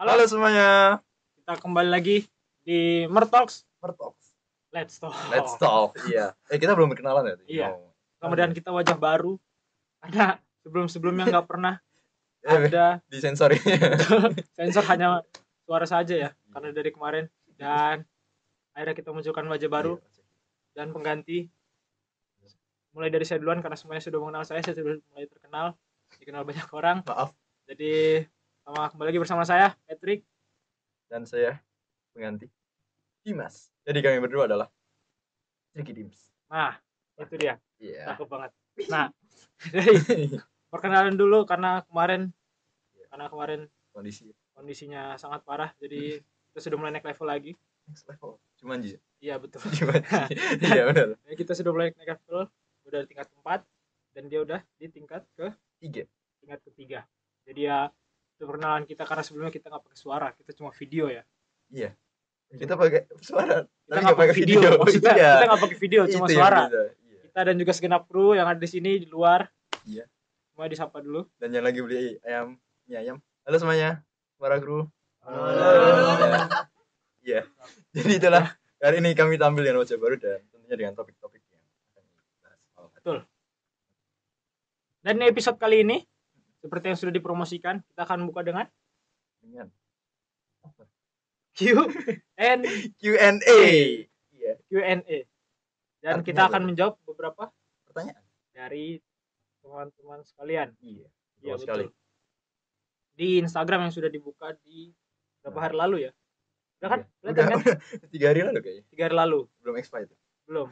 Halo semuanya. Kita kembali lagi di Mertalks. Mertalks. Let's talk. Let's talk. Iya. Kita belum berkenalan ya? Iya. Kemudian kita wajah baru. Karena sebelumnya nggak pernah ada di sensor. sensor, hanya suara saja ya. Karena dari kemarin. Dan akhirnya kita munculkan wajah baru dan pengganti. Mulai dari saya duluan karena semuanya sudah mengenal saya sudah mulai terkenal, dikenal banyak orang. Maaf. Jadi kembali lagi bersama saya, Patrick. Dan saya pengganti Dimas. Jadi kami berdua adalah Tricky Dims. Nah, itu dia. Iya. Cakep banget. Nah, perkenalan dulu karena kemarin kondisinya sangat parah, jadi kita sudah mulai naik level lagi. Next level. Jumanji. Iya betul. Jumanji. Iya benar. Kita sudah mulai naik level, udah di tingkat 4 dan dia udah di tingkat ketiga. Jadi ya itu perkenalan kita karena sebelumnya kita nggak pakai suara, kita cuma video ya. Iya. Kita pakai suara. Kita nggak pakai video. Maksudnya iya. Kita nggak pakai video, cuma itu suara. Iya. Kita dan juga segenap kru yang ada di sini di luar. Iya. Semua disapa dulu. Dan yang lagi beli ayam. Halo semuanya. Para kru. Halo. Iya. Jadi itulah hari ini kami tampil dengan wajah baru dan tentunya dengan topik-topik yang akan dibahas. Betul. Dan di episode kali ini seperti yang sudah dipromosikan, kita akan buka dengan Q&A. Iya. Q&A. Dan kita akan menjawab beberapa pertanyaan dari teman-teman sekalian. Iya, betul. Di Instagram yang sudah dibuka di beberapa hari lalu ya. Udah kan? Udah 3 hari lalu kayaknya. 3 hari lalu. Belum expired. Belum.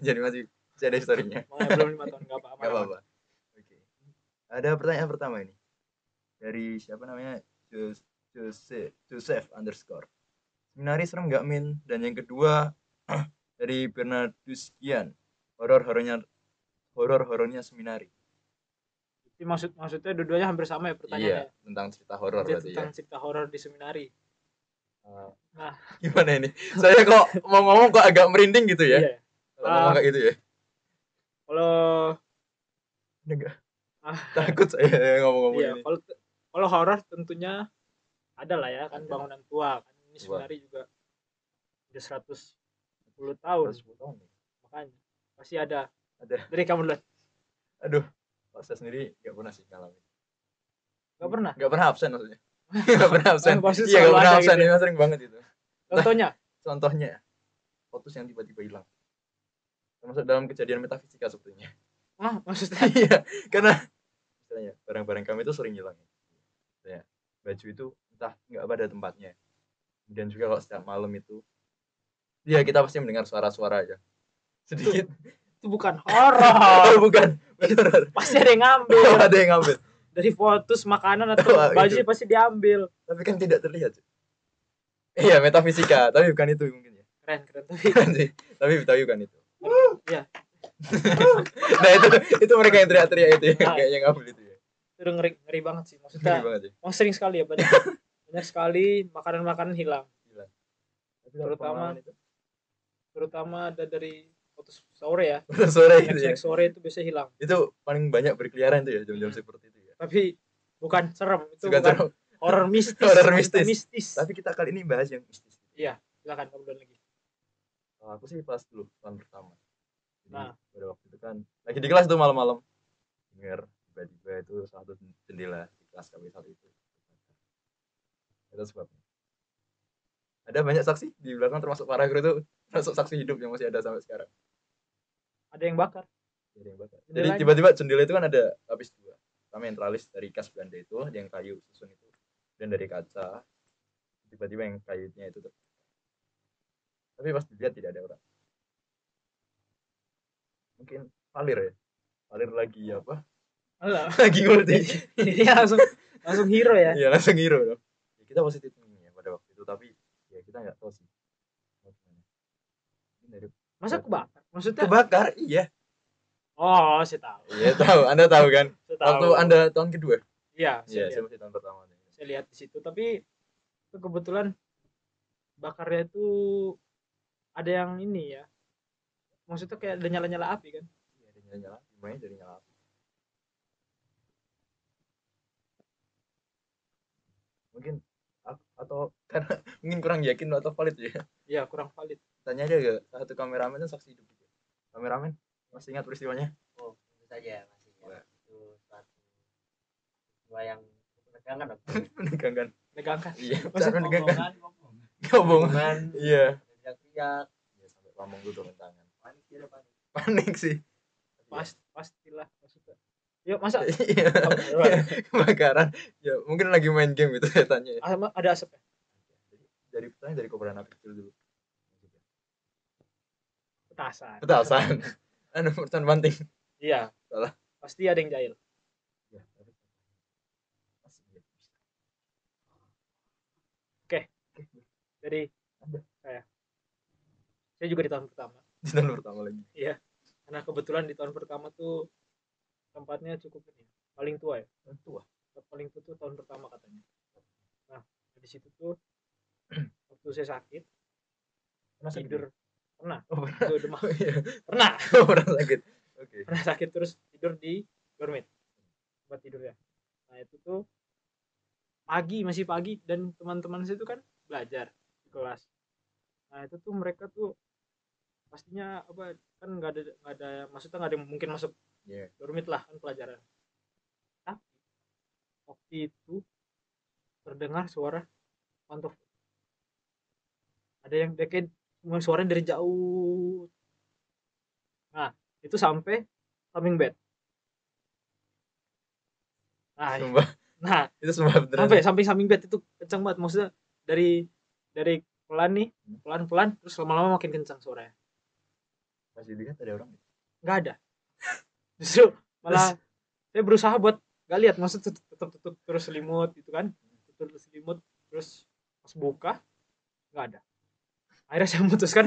Jadi masih ada story-nya. Belum 5 tahun, enggak apa-apa. Oke. Ada pertanyaan pertama ini. Dari siapa namanya? Joseph _ Seminari serem nggak Min? Dan yang kedua dari Bernarduskian, horor-horornya seminari. Itu maksudnya dua-duanya hampir sama ya pertanyaannya. Iya, tentang cerita horor berarti tentang cerita horor di seminari. Nah, gimana ini? Saya kok mau ngomong kok agak merinding gitu ya? Iya. Kalau ngomong kayak gitu ya. Enggak. Takut saya ngomong-ngomong iya, ini. Kalau horor tentunya ada lah ya, kan bangunan tua kan ini sebenarnya juga udah 110 tahun. 110 tahun. Makanya pasti ada. Ada. Dari kamu dulu. Aduh, saya sendiri enggak pernah sih ngalamin. Enggak pernah absen maksudnya. Enggak pernah absen. Iya, enggak pernah absen, gitu. Sering banget itu. Contohnya fotos yang tiba-tiba hilang. Termasuk dalam kejadian metafisika sebetulnya. Maksudnya? Iya, karena misalnya barang-barang kami itu sering hilang. Ya, baju itu entah nggak pada tempatnya. Kemudian juga kalau setiap malam itu, ya kita pasti mendengar suara-suara aja. Sedikit. Itu bukan horor. Bukan. Benar. Pasti ada yang ngambil. Ada yang ngambil. Dari fotos makanan atau baju pasti diambil. Tapi kan tidak terlihat. Iya, metafisika, tapi bukan itu mungkin ya. Keren sih. Tapi bukan itu. Iya. Nah itu mereka yang teriak-teriak itu ya, kayaknya ngambil itu ya. Itu ngeri banget sih maksudnya. Sering sekali ya banyak sekali makanan hilang. Terutama ada dari waktu sore ya. Sore itu biasanya hilang. Itu paling banyak berkeliaran tuh ya jam-jam seperti itu ya. Tapi bukan serem, itu bukan horor mistis. Tapi kita kali ini bahas yang mistis. Iya, silakan kamu dulu lagi. Aku sih pas dulu tahun pertama. Jadi pada waktu itu kan lagi di kelas tuh malam-malam dengar tiba-tiba itu satu jendela di kelas kami saat itu. Itu sebabnya. Ada banyak saksi di belakang termasuk para guru itu, termasuk saksi hidup yang masih ada sampai sekarang. Ada yang bakar. Jadi tiba-tiba jendela itu kan ada lapis 2. Pertama yang teralis dari kas Belanda itu, yang kayu susun itu, dan dari kaca. Tiba-tiba yang kayunya itu terbuka. Tapi pas dilihat tidak ada orang. Mungkin palir lagi apa? Lagi ngerti. Ini langsung hero ya. Iya, langsung hero dong. Ya, kita positif ya pada waktu itu, tapi ya kita nggak tahu sih. Masa kebakar? Maksudnya kebakar? Iya. Oh, saya tahu. Iya, tahu. Anda tahu kan? Waktu Anda tahun kedua? Iya, saya masih tahun pertama. Saya lihat di situ, tapi itu kebetulan bakarnya itu ada yang ini ya. Maksudnya kayak ada nyala-nyala api kan? Iya, ada nyala-nyala api. Main dari nyala api. Mungkin atau karena mungkin kurang yakin atau valid ya. Iya, kurang valid. Tanya aja gak satu kameramen itu saksi hidup juga. Kameramen masih ingat peristiwanya? Oh, tentu saja masih ya. Itu suatu peristiwa yang menegangkan. Menegangkan. Menegangkan. Iya, Masa menegangkan. Ngobongan. Iya. Teriak-teriak. Ya, sampai lambung gue turun tangan. Panik dia panik. Panik sih. Pastilah maksudnya. Yuk, masa Iya. Kebakaran. Ya, mungkin lagi main game itu saya tanya. ada asap ya? Dari kobaran api kecil dulu. Petasan. Anu, perusahaan banting. Iya. Salah. Pasti ada yang jahil. Ya, Oke. Jadi saya juga di tahun pertama. Di tahun pertama lagi. Iya. Karena kebetulan di tahun pertama tuh tempatnya cukup ini, paling tua ya. Paling tua tuh tahun pertama katanya. Nah, di situ tuh waktu saya sakit, tidur pernah. Itu demam. Pernah. Pernah sakit. Oke. Pernah sakit terus tidur di dormit. Buat tidur ya. Nah, itu tuh masih pagi dan teman-teman saya itu kan belajar di kelas. Nah, itu tuh mereka tuh pastinya apa kan nggak ada maksudnya nggak ada yang mungkin masuk dormit lah kan pelajaran. Tapi waktu itu terdengar suara pantofel. Ada yang kayak suaranya dari jauh. Nah, itu sampai samping bed. Nah, itu sumpah beneran. Sampai samping bed itu kencang banget. Maksudnya dari pelan nih, pelan-pelan terus lama-lama makin kencang suaranya. Masih dilihat ada orang? Nggak ada. Justru malah saya berusaha buat nggak lihat, maksud tutup terus selimut gitu kan, tutup selimut terus pas buka nggak ada. Akhirnya saya memutuskan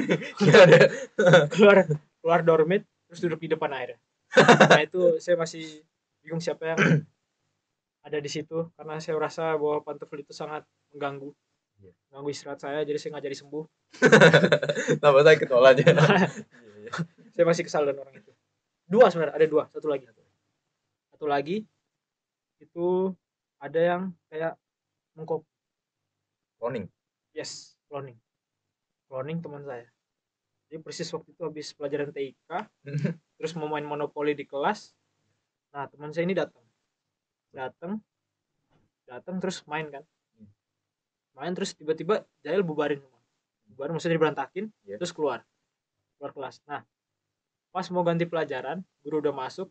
keluar dormit terus duduk di depan airnya. Nah, itu saya masih bingung siapa yang ada di situ karena saya rasa bahwa pantofel itu sangat mengganggu istirahat saya, jadi saya nggak jadi sembuh. Tambah sakit olahnya. Saya masih kesal dengan orang itu. Sebenarnya ada dua, satu lagi itu ada yang kayak mengkop cloning. Yes, cloning teman saya. Jadi persis waktu itu habis pelajaran TIK terus mau main monopoli di kelas. Nah, teman saya ini datang terus main terus tiba-tiba jahil bubarin maksudnya diberantakin. Terus keluar kelas. Nah, pas mau ganti pelajaran guru udah masuk,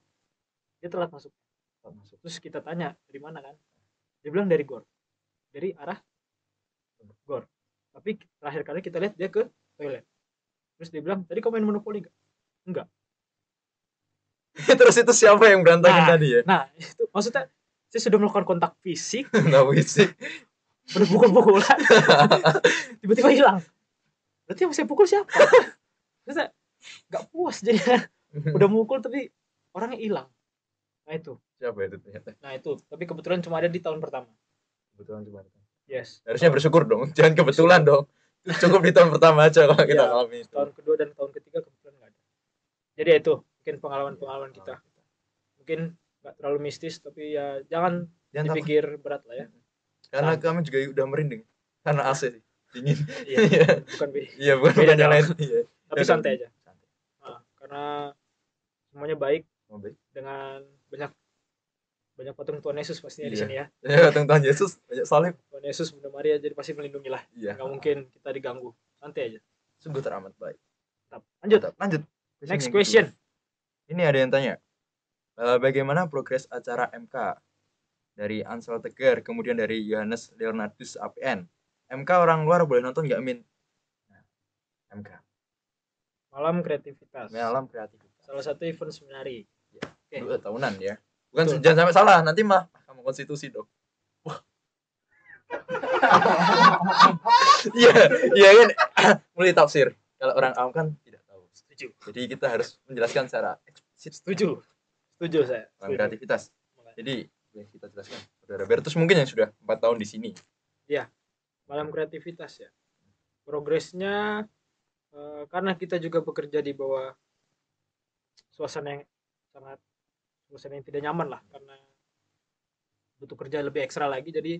dia telat masuk. Terus kita tanya dari mana kan, dia bilang dari gor, dari arah gor, tapi terakhir kali kita lihat dia ke toilet. Terus dia bilang, tadi kau main monopoli enggak? Terus itu siapa yang berantakin tadi ya? Nah, itu maksudnya saya sudah melakukan kontak fisik. Udah pukul-pukulan. Tiba-tiba hilang. Berarti yang saya pukul siapa? Terus saya gak puas jadi udah mukul tapi orangnya hilang. Nah, itu. Siapa itu ternyata? Nah, itu. Tapi kebetulan cuma ada di tahun pertama. Kebetulan cuma. Yes. Harusnya bersyukur dong. Jangan kebetulan dong. Cukup di tahun pertama aja kalau kita alami itu. Tahun kedua dan tahun ketiga kebetulan nggak ada. Jadi itu mungkin pengalaman kita. Mungkin nggak terlalu mistis tapi ya jangan dipikir berat lah ya. Karena kami juga udah merinding karena AC dingin. Iya, bukan yang lain. Tapi santai aja. Nah, karena semuanya baik dengan banyak patung Tuhan Yesus pastinya di sini ya. Patung Tuhan Yesus, banyak salib. Tuhan Yesus Bunda Maria jadi pasti melindungi lah. Nggak mungkin kita diganggu. Santai aja. Sungguh teramat baik. Lanjut. Next question. Ini ada yang tanya. Bagaimana progres acara MK? Dari Ansel Tegar, kemudian dari Yohanes Leonardus APN. MK orang luar boleh nonton nggak, Min? MK. Malam kreativitas. Salah satu event seminari. Ya. 2 tahunan ya. Bukan, jangan sampai salah, nanti mah Mahkamah Konstitusi dong. Wah. Iya kan, mulai tafsir. Kalau orang awam kan tidak tahu. Setuju. Jadi kita harus menjelaskan secara eksplisit. Setuju saya. Malam kreativitas. Jadi kita jelaskan. Saudara Bertus mungkin yang sudah 4 tahun di sini. Iya. Malam kreativitas ya. Progresnya karena kita juga bekerja di bawah suasana yang tidak nyaman lah, karena butuh kerja lebih ekstra lagi, jadi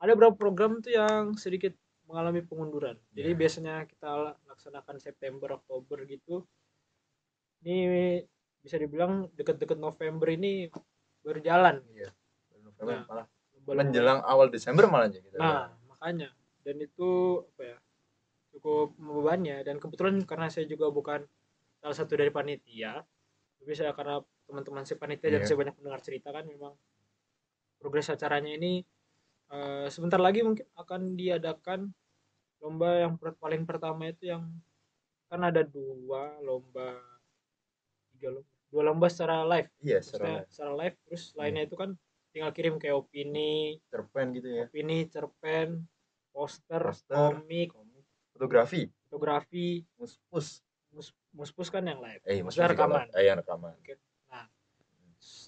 ada beberapa program tuh yang sedikit mengalami pengunduran. Jadi Iya. biasanya kita laksanakan September Oktober gitu. Ini bisa dibilang deket-deket November ini berjalan. Iya. November Nah, malah lomba-lomba. menjelang awal Desember malah aja kita. Nah, makanya. Dan itu apa ya? Cukup membebani ya. Dan kebetulan karena saya juga bukan salah satu dari panitia, tapi saya karena teman-teman saya panitia dan Iya. saya banyak mendengar cerita kan memang progres acaranya ini sebentar lagi mungkin akan diadakan lomba yang paling pertama itu yang kan ada dua lomba secara live. Iya, Maksudnya secara secara live terus Iya. lainnya itu kan tinggal kirim kayak cerpen gitu ya. cerpen, poster, Poster, komik, fotografi, muspus. muspus kan yang live. Muspus Maksudnya juga rekaman. yang rekaman. Nah,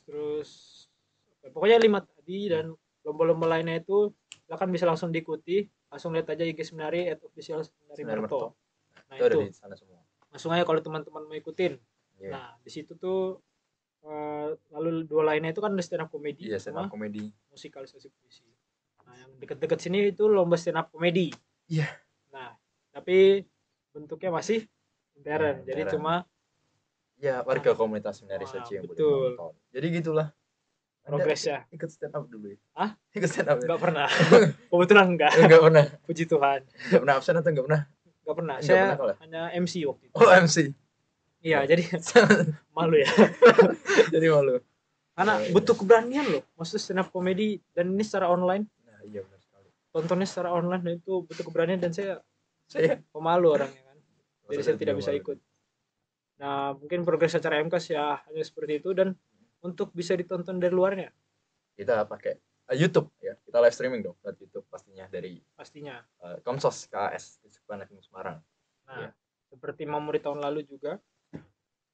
terus pokoknya 5 tadi dan lomba-lomba lainnya itu silakan bisa langsung diikuti, langsung lihat aja IG Seminari @official Seminari Merto. Nah, itu ada di sana semua. langsung aja kalau teman-teman mau ikutin. Iya. Nah, di situ tuh lalu 2 lainnya itu kan ada stand up komedi Iya, stand up sama komedi. musikalisasi puisi. Nah, yang deket-deket sini itu lomba stand up komedi. Iya. Nah, tapi bentuknya masih intern. Jadi intern. cuma Ya, warga komunitas Seminaris Wah, saja yang boleh betul. nonton. Jadi gitulah. Anda progresnya. ikut stand up dulu ya? Hah? Ikut stand up ya? Enggak pernah. Kebetulan enggak. Enggak pernah. Puji Tuhan. Enggak pernah absen atau enggak pernah? Enggak pernah. Nggak Saya pernah kalah. hanya MC waktu itu. Oh, MC. Iya, jadi malu ya. Jadi malu. Karena Iya. butuh keberanian loh. Maksudnya stand up comedy dan ini secara online. Nah, iya benar sekali. Tontonnya secara online dan itu butuh keberanian dan saya Saya pemalu orangnya kan. Jadi Masa saya tidak bisa malu. ikut. Nah, mungkin progres acara MKS ya hanya seperti itu dan untuk bisa ditonton dari luarnya Kita pakai YouTube ya. Kita live streaming dong lewat YouTube pastinya dari pastinya. Komsos KS di Semarang. Nah, Iya. seperti Memori tahun lalu juga.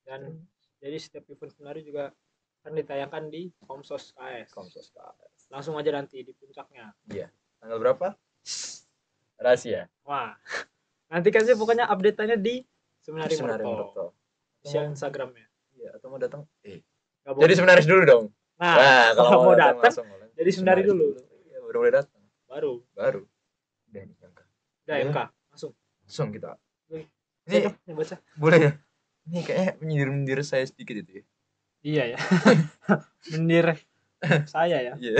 Dan jadi setiap event Seminari juga akan ditayangkan di Komsos KS. Komsos KS. Langsung aja nanti di puncaknya. Iya. Tanggal berapa? Rahasia. Wah. Nanti kan sih pokoknya update-nya di Seminari Seminari Merto. Merto. Share Instagramnya. Iya, atau mau datang? Nggak Jadi boleh. Seminaris dulu dong. Nah, kalau mau datang langsung. jadi Seminari dulu. Iya, baru boleh datang. Baru. Udah nih angka. Udah Iya. MK langsung. Langsung kita. Ini Ini baca. boleh ya? Ini kayaknya menyindir saya sedikit itu ya. Iya ya. Mendir saya ya. Iya.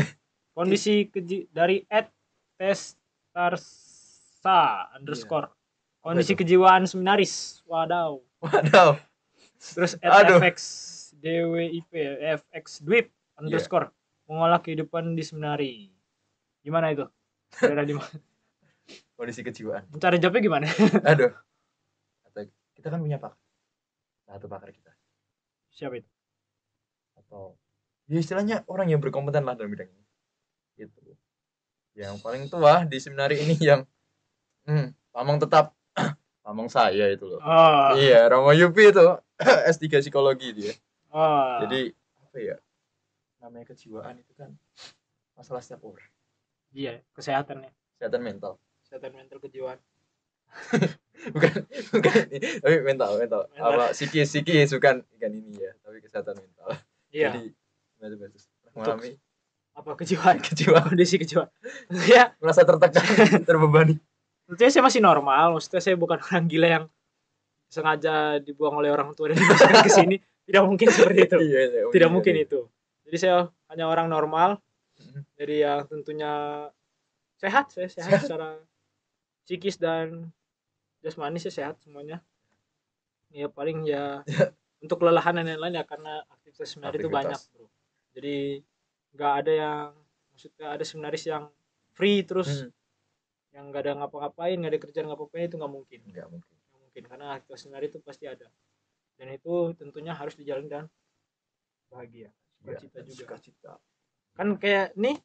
Kondisi dari @testarsa_. Kondisi kejiwaan seminaris. Wadaw. Terus Aduh. @fxdwip fxdwip_. Mengolah kehidupan di seminari. Gimana itu? Daerah di mana? Kondisi kejiwaan. Mencari jawabnya gimana? Aduh. Atau kita kan punya pakar. Satu pakar kita. Siapa itu? Atau ya istilahnya orang yang berkompeten lah dalam bidang ini. Gitu. Yang paling tua di seminari ini yang pamong tetap pamong saya itu loh. Oh. Iya, Romo Yupi itu S3 psikologi dia. Oh. Jadi apa ya? Namanya kejiwaan itu kan masalah setiap orang. Iya, kesehatannya. Kesehatan mental. Kesehatan mental kejiwaan. bukan tapi mental. Apa psikis bukan ini ya, tapi kesehatan mental. Iya. Jadi bagus mengalami apa kejiwaan kondisi kejiwaan ya merasa tertekan terbebani. Maksudnya saya masih normal, maksudnya saya bukan orang gila yang sengaja dibuang oleh orang tua dan dimasukkan ke sini. Tidak mungkin seperti itu. Tidak mungkin itu. Jadi saya hanya orang normal. Jadi yang tentunya sehat secara psikis dan jasmani saya sehat semuanya. Ya paling ya untuk kelelahan dan lain-lain ya karena aktivitas seminari itu banyak, bro. Jadi nggak ada yang maksudnya ada seminaris yang free terus yang nggak ada ngapa-ngapain, nggak ada kerjaan ngapa-ngapain, itu nggak mungkin karena aktivitas seminari itu pasti ada dan itu tentunya harus dijalani dan bahagia, sukacita. Kan kayak nih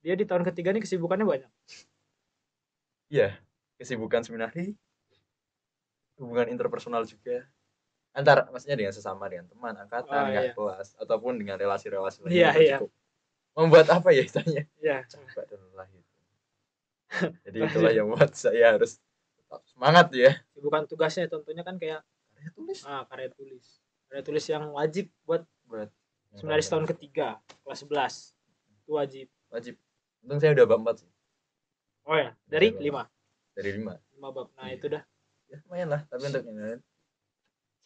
dia di tahun ketiga nih kesibukannya banyak. Iya, kesibukan seminari, hubungan interpersonal juga. Maksudnya dengan sesama, dengan teman angkatan, dengan kelas, ataupun dengan relasi-relasi lain yang cukup membuat apa ya istilahnya? Iya. Capek dan lelah itu. Jadi itulah yang membuat saya harus tetap semangat ya. Bukan tugasnya tentunya kan kayak karya tulis yang wajib buat seminaris tahun ketiga kelas 11 itu wajib. Untung saya udah bab 4 sih. Oh ya, dari Iya, 5 dari 5. bab. Nah, Iya. itu dah Ya lumayan lah, tapi untuk yang lain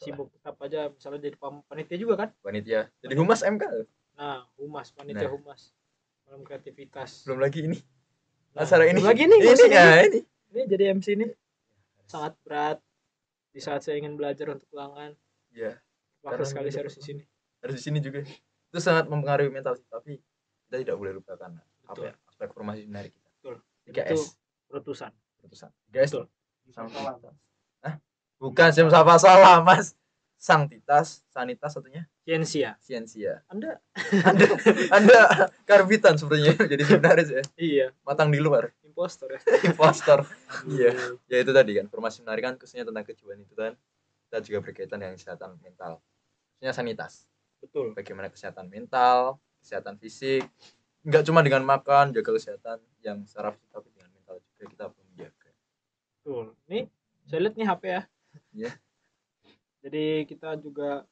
sibuk tetap aja, misalnya jadi panitia juga kan. panitia jadi humas MK. Nah, humas, panitia Nah. humas malam kreativitas. Belum lagi ini Nah, acara ini belum lagi nih, ini ya ini ini jadi MC ini sangat berat di saat saya ingin belajar untuk ulangan. ya Waktu Karena sekali menjadi saya harus di sini. harus di sini juga itu sangat mempengaruhi mental sih, tapi kita tidak boleh lupakan apa Betul. ya, aspek formasi menarik kita. Betul. 3S Itu perutusan. 3S Betul. Sanktitas. Bukan salah Mas. Sanktitas, sanitas satunya Siensia. Anda Anda karbitan sepertinya jadi seminaris ya. Iya. Matang di luar. Impostor ya. Impostor. Iya. Ya itu tadi kan formasi menarik kan khususnya tentang kejiwaan itu kan. Kita juga berkaitan dengan kesehatan mental. Khususnya sanitas. Betul. Bagaimana kesehatan mental, kesehatan fisik. Enggak cuma dengan makan, jaga kesehatan yang secara fisik tapi dengan mental juga kita perlu menjaga. Betul. Nih, saya lihat nih HP ya. Iya. Jadi kita juga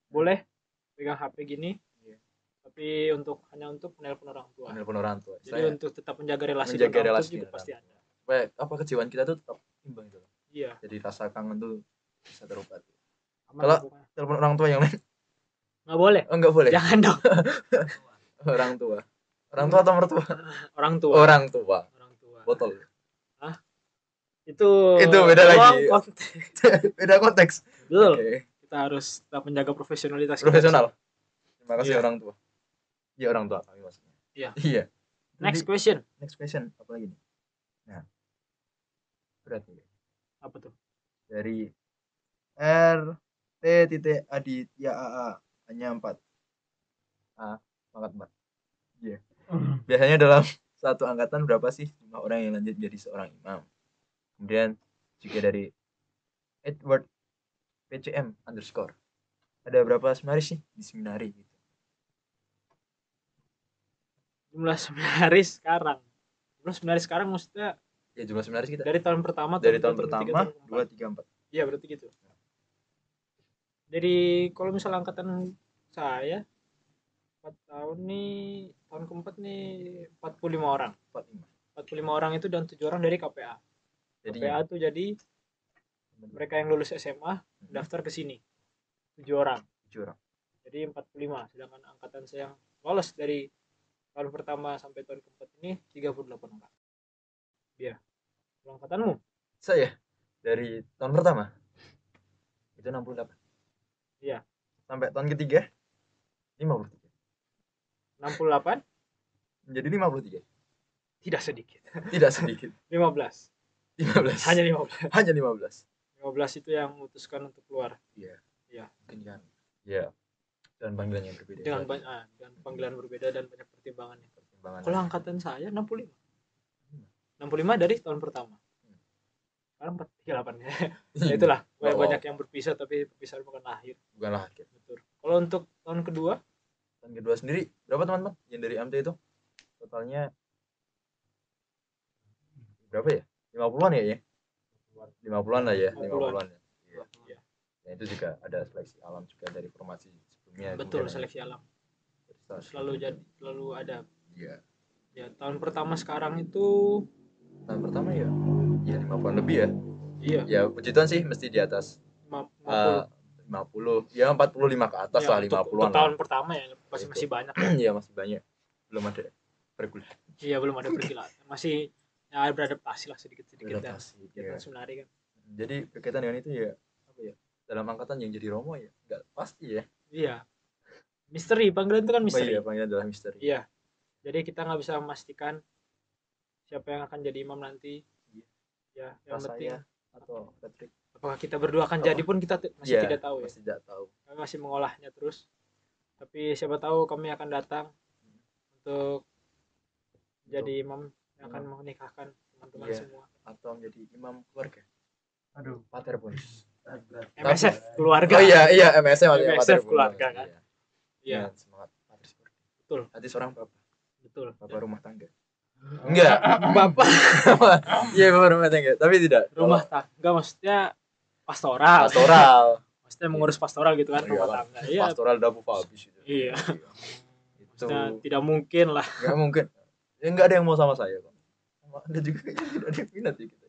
boleh pegang HP gini. Iya. Tapi hanya untuk menelpon orang tua. Menelpon orang tua. Jadi untuk tetap menjaga relasi menjaga dengan orang relasi tua juga pasti ada. Supaya apa kejiwaan kita tuh tetap imbang gitu. Iya. Jadi rasa kangen tuh bisa terobati. Aman Kalau pokoknya. telepon orang tua yang lain Nggak boleh. oh nggak boleh. Jangan dong. orang tua atau mertua? Orang tua. Orang tua. Botol. Itu beda lagi. Konteks. Beda konteks. Betul. Okay. Kita harus tetap menjaga profesionalitas. Profesional. Terima kasih Iya. orang tua. Iya orang tua kami maksudnya. Iya. Next question. Apa lagi nih? Nah. Berat nih. Apa tuh? Dari RT.Aditya AA hanya 4. Pangkat 4. Iya. Biasanya dalam satu angkatan berapa sih jumlah orang yang lanjut jadi seorang imam? Kemudian juga dari Edward PCM _ ada berapa seminaris sih di seminari gitu? Jumlah seminaris sekarang maksudnya Ya jumlah seminaris kita dari tahun pertama 2, 3, 4. Iya berarti gitu. Dari kalau misalnya angkatan saya 4 tahun nih, tahun keempat nih 45 orang. 45 orang itu dan 7 orang dari KPA. KPA tuh jadi mereka yang lulus SMA daftar ke sini 7 orang. Jadi 45. Sedangkan angkatan saya yang lolos dari tahun pertama sampai tahun keempat ini 38 orang. Iya. Kalau angkatanmu? Saya dari tahun pertama itu 68. Iya. Sampai tahun ketiga 53. 68 menjadi 53. Tidak sedikit. 15. Hanya 15. 15 itu yang memutuskan untuk keluar. Iya. Iya. Mungkin kan. Iya. Dan panggilan yang berbeda. Dengan panggilan berbeda dan banyak pertimbangannya. Kalau angkatan saya 65. 65 dari tahun pertama. Sekarang 48 ya. Ya itulah, banyak yang berpisah tapi perpisahan bukan akhir. Betul. Kalau untuk tahun kedua sendiri berapa teman-teman yang dari MT itu? Totalnya berapa ya? 50-an ya? 50-an lah ya, 50-an ya. Iya. Nah, itu juga ada seleksi alam juga dari formasi sebelumnya. Betul, seleksi alam. Selalu ada. Iya. Ya, tahun pertama sekarang itu tahun pertama ya 50-an lebih ya. Iya. Ya puji Tuhan sih mesti di atas 50. Ya 45 ke atas lah, 50-an. Untuk tahun pertama ya masih banyak. Iya, masih banyak. Belum ada pergulaan. Iya, belum ada pergaulan. Masih ya beradaptasi lah sedikit-sedikit dan ya. Seminari kan. Jadi berkaitan dengan itu ya apa ya? Dalam angkatan yang jadi romo ya enggak pasti ya. Iya. Misteri, panggilan itu kan misteri. Iya, panggilan adalah misteri. Iya. Jadi kita nggak bisa memastikan siapa yang akan jadi imam nanti. Iya. Ya, yang penting atau Patrick. Apakah kita berdua akan jadi pun kita masih tidak tahu ya. Masih tidak tahu. Kami masih mengolahnya terus. Tapi siapa tahu kami akan datang untuk jadi imam yang akan menikahkan teman-teman semua atau menjadi imam keluarga. Aduh, pater pun. MSF keluarga. Oh iya MSF keluarga kan. Iya. Semangat pater seperti. Betul. Hati seorang bapak. Betul. Bapak rumah tangga. Enggak. Bapak. Iya, bapak rumah tangga, tapi tidak. Rumah tangga maksudnya pastoral. Maksudnya mengurus pastoral gitu kan, rumah tangga. Iya. Pastoral dapu habis itu. Iya. Itu tidak mungkin lah. Enggak mungkin. Ya enggak ada yang mau sama saya, Pak. Ada juga kayaknya tidak ada yang minat ya kita.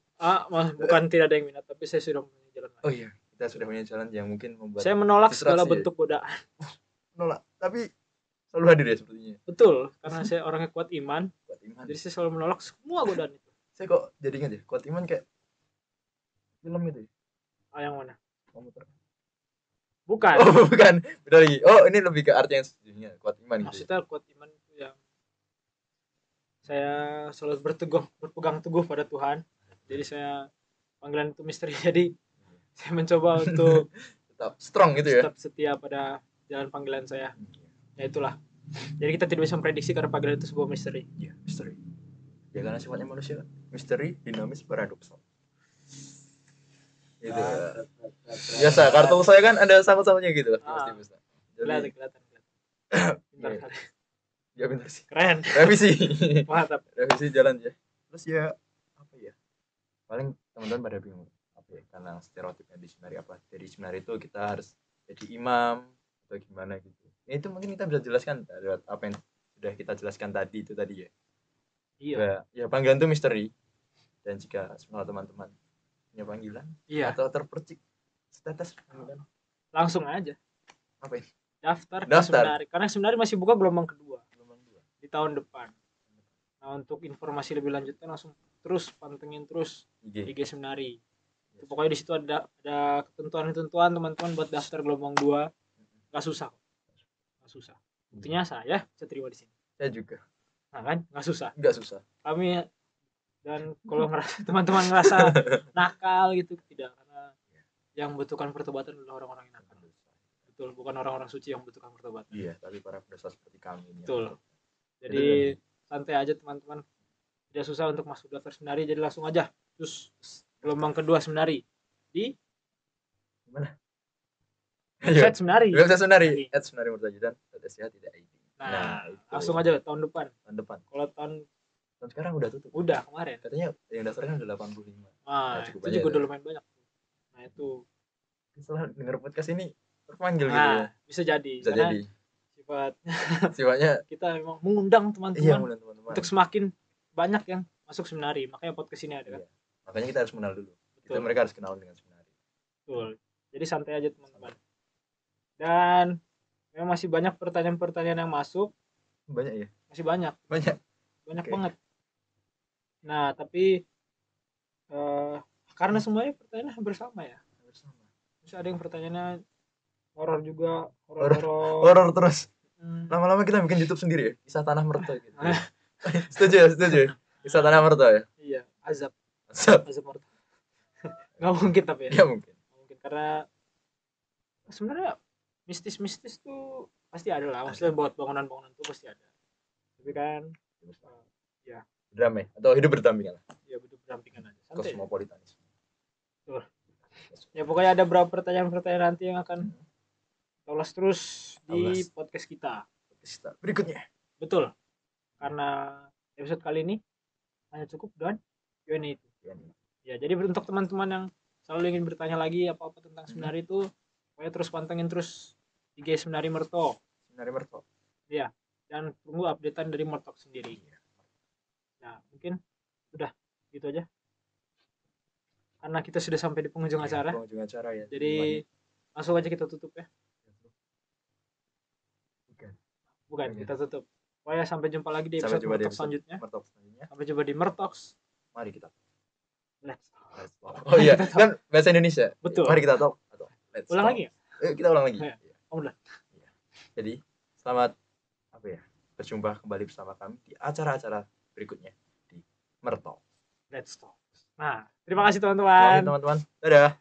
Bukan tidak ada yang minat, tapi saya sudah punya jalan lain. Oh iya, kita sudah punya jalan yang mungkin membuat Saya menolak distraksi segala ya. bentuk godaan. Menolak, tapi selalu hadir ya sepertinya. Betul, karena saya orangnya kuat iman, Kuat iman. jadi saya selalu menolak semua godaan itu. Saya kok jadi ingat ya, kuat iman kayak film itu ya. Yang mana? Komputer. Bukan. Oh bukan, beda lagi. Oh ini lebih ke arti yang sejujurnya, kuat iman gitu. Maksudnya kuat iman itu yang saya selalu berpegang teguh pada Tuhan. Jadi saya panggilan itu misteri. Jadi saya mencoba untuk tetap strong gitu ya. tetap setia pada jalan panggilan saya. Ya itulah. Jadi kita tidak bisa memprediksi karena panggilan itu sebuah misteri. Iya, misteri. Ya karena sifatnya manusia misteri, dinamis, paradoksal. Gitu. Biasa, kartu saya kan ada sama-samanya gitu. Pasti bisa. Kelihatan. Pintar Iya. sekali. Ya benar sih. Keren. Revisi. Mantap. Revisi jalan ya. Terus ya apa ya? Paling teman-teman pada bingung apa ya? Karena stereotipnya di seminar apa? Dari seminar itu kita harus jadi imam atau gimana gitu. Ya, itu mungkin kita bisa jelaskan lewat apa yang sudah kita jelaskan tadi itu tadi ya. Iya. Ya panggilan itu misteri. Dan jika semua teman-teman punya panggilan atau terpercik status panggilan, langsung aja. Apa ini? Daftar. Seminari. Karena seminari masih buka gelombang kedua di tahun depan. Nah untuk informasi lebih lanjutnya langsung terus pantengin terus IG seminari. Yes. Pokoknya di situ ada ketentuan teman-teman buat daftar gelombang 2. Gak susah. Buktinya saya terima di sini. Saya juga. Nah kan nggak susah. Kami dan kalau teman-teman ngerasa nakal gitu tidak, karena yang membutuhkan pertobatan adalah orang-orang yang nakal. Betul, bukan orang-orang suci yang membutuhkan pertobatan. Iya, tapi para pendosa seperti kami ini. Betul. Jadi santai aja teman-teman. Tidak susah untuk masuk daftar seminari, jadi langsung aja. Terus gelombang kedua seminari di mana? Website seminari. @seminari Murtajidan .sh.id. Nah, langsung aja tahun depan. Kalau tahun sekarang udah tutup. Udah kemarin. Katanya yang daftarnya udah 85. Nah, itu juga udah lumayan banyak. Nah, itu setelah dengar podcast ini terpanggil gitu ya. Bisa jadi. Sifatnya kita memang mengundang teman-teman untuk semakin banyak yang masuk seminari. Makanya podcast ini ada kan. Makanya kita harus kenal dulu. Mereka harus kenal dengan seminari. Betul. Jadi santai aja teman-teman. Dan memang masih banyak pertanyaan-pertanyaan yang masuk. Banyak ya? Masih banyak. Banyak banget. Nah, tapi karena semuanya pertanyaannya hampir sama ya. Terus ada yang pertanyaannya horor juga, horor terus. Lama-lama kita bikin YouTube sendiri ya, kisah tanah mertua gitu. Setuju. Kisah tanah mertua ya. Iya, azab mertua. Nggak mungkin tapi ya. Iya mungkin. Karena sebenarnya mistis tuh pasti ada lah. Maksudnya buat bangunan-bangunan tuh pasti ada. Tapi kan ya drama atau hidup berdampingan lah. Ya hidup berdampingan aja. Santai. Kosmopolitanisme. Betul. Ya pokoknya ada beberapa pertanyaan nanti yang akan ulas terus di podcast kita berikutnya. Betul. Karena episode kali ini hanya cukup dan Q&A itu. Ya, jadi untuk teman-teman yang selalu ingin bertanya lagi apa-apa tentang seminari itu, pokoknya terus pantengin terus IG Seminari Merto. Iya. Dan tunggu updatean dari Mertok sendiri. Nah, mungkin udah gitu aja. Karena kita sudah sampai di penghujung acara. Ya. Jadi langsung aja kita tutup ya. Bukan, kita tutup. Pokoknya sampai jumpa lagi di episode Mertok selanjutnya. Sampai jumpa di Mertoks. Mari kita. Let's talk. Oh iya, kan bahasa Indonesia. Betul. Mari kita talk atau let's ulang talk. Lagi ya? Kita ulang lagi. Ya. Udah. Jadi, selamat berjumpa kembali bersama kami di acara-acara berikutnya di Mertok. Let's talk. Nah, terima kasih teman-teman. Dadah.